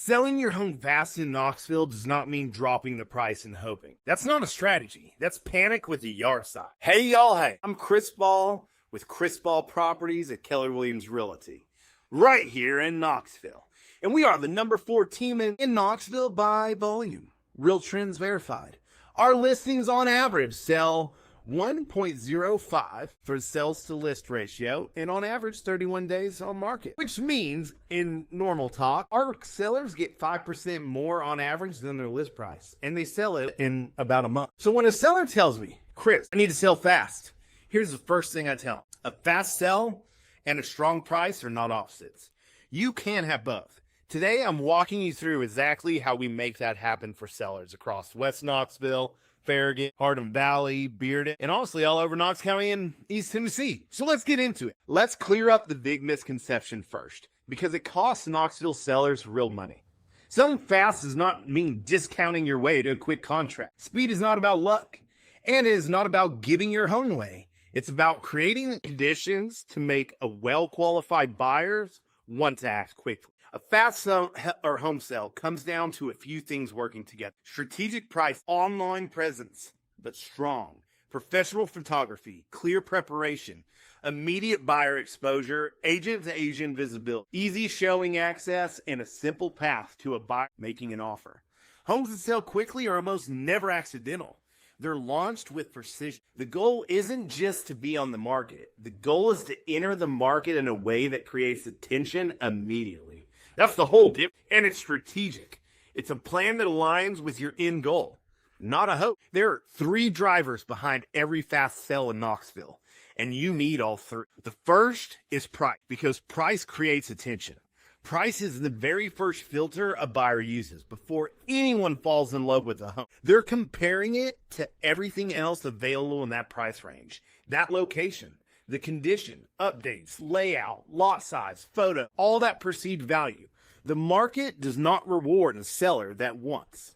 Selling your home fast in Knoxville does not mean dropping the price and hoping. That's not a strategy. That's panic with a yard sign. Hey y'all, hey. I'm Chris Ball with Chris Ball Properties at Keller Williams Realty, right here in Knoxville. And we are the number 4 team in Knoxville by volume. RealTrends Verified. Our listings on average sell 1.05 for sales to list ratio, and on average 31 days on market, which means in normal talk, our sellers get 5% more on average than their list price, and they sell it in about a month. So when a seller tells me, Chris, I need to sell fast, here's the first thing I tell them. A fast sell and a strong price are not opposites. You can have both. Today, I'm walking you through exactly how we make that happen for sellers across West Knoxville, Farragut, Hardin Valley, Bearden, and honestly all over Knox County and East Tennessee. So let's get into it. Let's clear up the big misconception first, because it costs Knoxville sellers real money. Selling fast does not mean discounting your way to a quick contract. Speed is not about luck, and it is not about giving your home away. It's about creating the conditions to make a well-qualified buyers want to act quickly. A fast sell or home sale comes down to a few things working together. Strategic price, online presence, but strong. Professional photography, clear preparation, immediate buyer exposure, agent-to-agent visibility, easy showing access, and a simple path to a buyer making an offer. Homes that sell quickly are almost never accidental. They're launched with precision. The goal isn't just to be on the market. The goal is to enter the market in a way that creates attention immediately. That's the whole difference, and it's strategic. It's a plan that aligns with your end goal, not a hope. There are 3 drivers behind every fast sell in Knoxville, and you need all 3. The first is price, because price creates attention. Price is the very first filter a buyer uses before anyone falls in love with a home. They're comparing it to everything else available in that price range, that location, the condition, updates, layout, lot size, photo, all that perceived value. The market does not reward a seller that wants.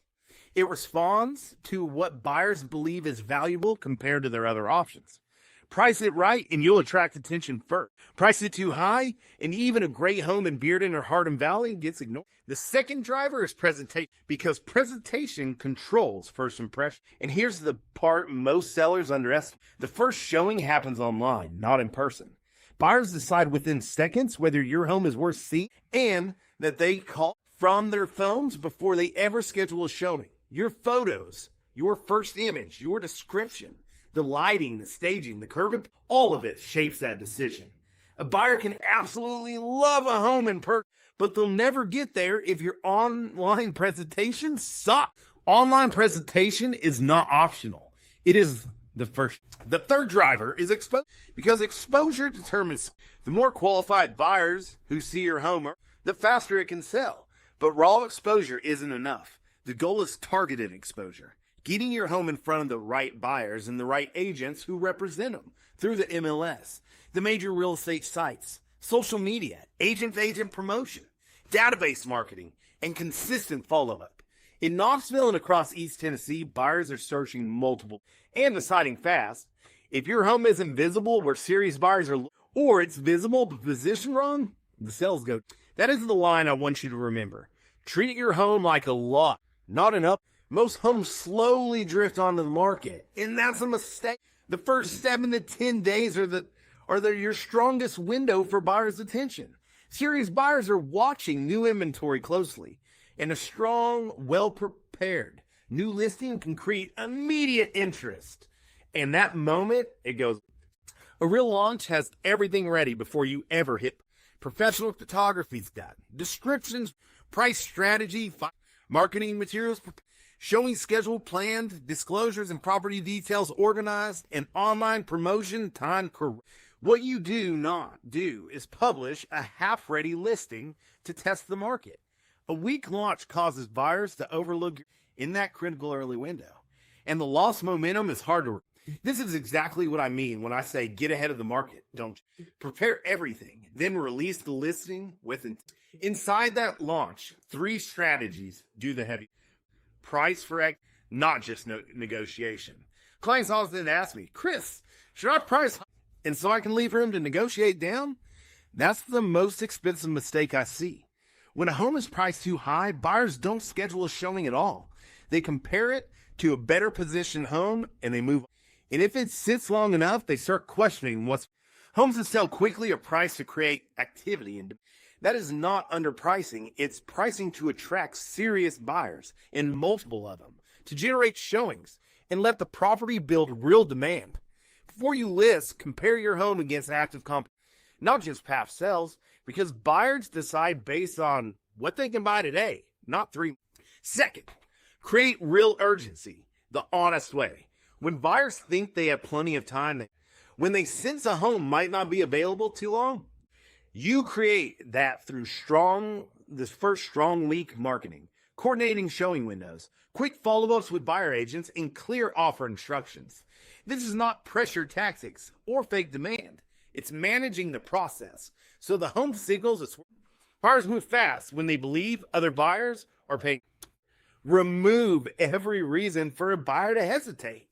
It responds to what buyers believe is valuable compared to their other options. Price it right and you'll attract attention first. Price it too high and even a great home in Bearden or Hardin Valley gets ignored. The second driver is presentation, because presentation controls first impression. And here's the part most sellers underestimate. The first showing happens online, not in person. Buyers decide within seconds whether your home is worth seeing and that they call from their phones before they ever schedule a showing. Your photos, your first image, your description, the lighting, the staging, the curb, all of it shapes that decision. A buyer can absolutely love a home in person, but they'll never get there if your online presentation sucks. Online presentation is not optional. It is the first. The third driver is exposure, because exposure determines the more qualified buyers who see your home, the faster it can sell. But raw exposure isn't enough. The goal is targeted exposure. Getting your home in front of the right buyers and the right agents who represent them through the MLS, the major real estate sites, social media, agent-to-agent promotion, database marketing, and consistent follow-up. In Knoxville and across East Tennessee, buyers are searching multiple and deciding fast. If your home isn't visible where serious buyers are, or it's visible but positioned wrong, the sales go. That is the line I want you to remember. Treat your home like a lot, not an up. Most homes slowly drift onto the market, and that's a mistake. The first 7 to 10 days are your strongest window for buyers' attention. Serious buyers are watching new inventory closely, and a strong, well-prepared new listing can create immediate interest. And that moment, it goes. A real launch has everything ready before you ever hit. Professional photography's done, descriptions, price strategy, marketing materials, showing schedule planned, disclosures and property details organized, and online promotion timed correct. What you do not do is publish a half-ready listing to test the market. A weak launch causes buyers to overlook in that critical early window, and the lost momentum is hard to. This is exactly what I mean when I say get ahead of the market. Don't prepare everything, then release the listing with inside that launch. 3 strategies do the heavy. Price for not just negotiation. Clients often ask me, Chris, should I price and so I can leave room to negotiate down? That's the most expensive mistake I see. When a home is priced too high, buyers don't schedule a showing at all. They compare it to a better positioned home and they move on. And if it sits long enough, they start questioning what's homes that sell quickly are priced to create activity. And that is not underpricing. It's pricing to attract serious buyers and multiple of them to generate showings and let the property build real demand. Before you list, compare your home against active comp, not just past sales, because buyers decide based on what they can buy today, not 3. Second, create real urgency, the honest way. When buyers think they have plenty of time, when they sense a home might not be available too long, you create that through strong leak marketing, coordinating showing windows, quick follow-ups with buyer agents, and clear offer instructions. This is not pressure tactics or fake demand. It's managing the process. So the home signals that buyers move fast when they believe other buyers are paying. Remove every reason for a buyer to hesitate.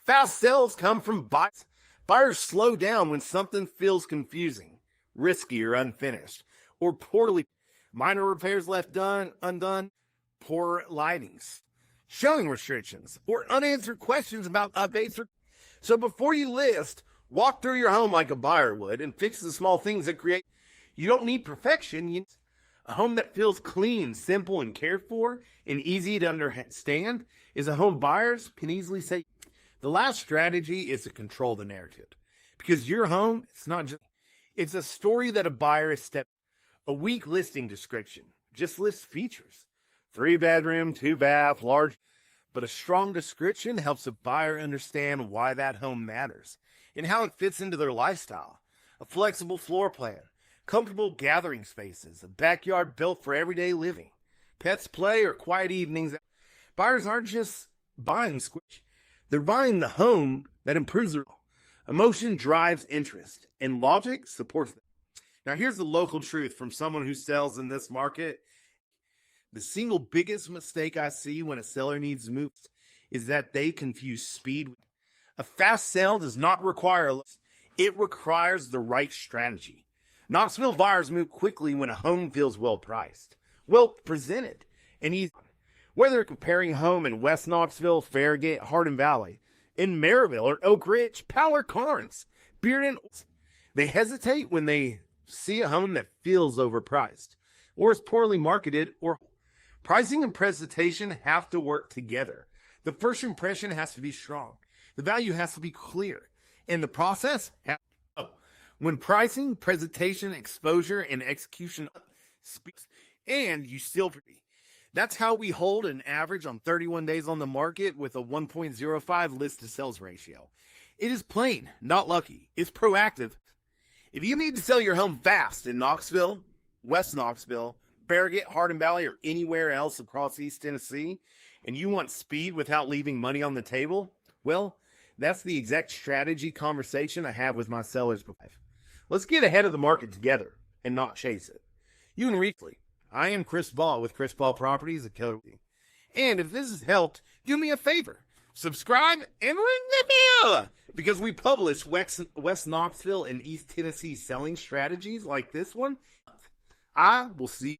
Fast sales come from buyers. Buyers slow down when something feels confusing, risky, or unfinished, or poorly. Minor repairs left undone, poor lightings, showing restrictions, or unanswered questions about updates. So before you list, walk through your home like a buyer would and fix the small things that create. You don't need perfection. You need a home that feels clean, simple, and cared for, and easy to understand is a home buyers can easily say. The last strategy is to control the narrative. Because your home, it's a story that a buyer is a weak listing description. Just lists features. 3-bedroom, 2-bath, large. But a strong description helps a buyer understand why that home matters and how it fits into their lifestyle. A flexible floor plan, comfortable gathering spaces, a backyard built for everyday living, pets play or quiet evenings. Buyers aren't just buying squish. They're buying the home that improves their emotion, drives interest, and logic supports them. Now, here's the local truth from someone who sells in this market. The single biggest mistake I see when a seller needs to move is that they confuse speed. A fast sale does not require, it requires the right strategy. Knoxville buyers move quickly when a home feels well priced, well presented, and easy. Whether comparing home in West Knoxville, Farragut, Hardin Valley, in Maryville, or Oak Ridge, Powell, Carnes, Bearden, they hesitate when they see a home that feels overpriced or is poorly marketed, or pricing and presentation have to work together. The first impression has to be strong. The value has to be clear. And the process when pricing, presentation, exposure, and execution speaks, and you still. That's how we hold an average on 31 days on the market with a 1.05 list to sales ratio. It is plain, not lucky. It's proactive. If you need to sell your home fast in Knoxville, West Knoxville, Farragut, Hardin Valley, or anywhere else across East Tennessee, and you want speed without leaving money on the table, well, that's the exact strategy conversation I have with my sellers. Let's get ahead of the market together and not chase it. You can reach me. I am Chris Ball with Chris Ball Properties at Keller Williams. And if this has helped, do me a favor. Subscribe and ring the bell, because we publish West Knoxville and East Tennessee selling strategies like this one. I will see you.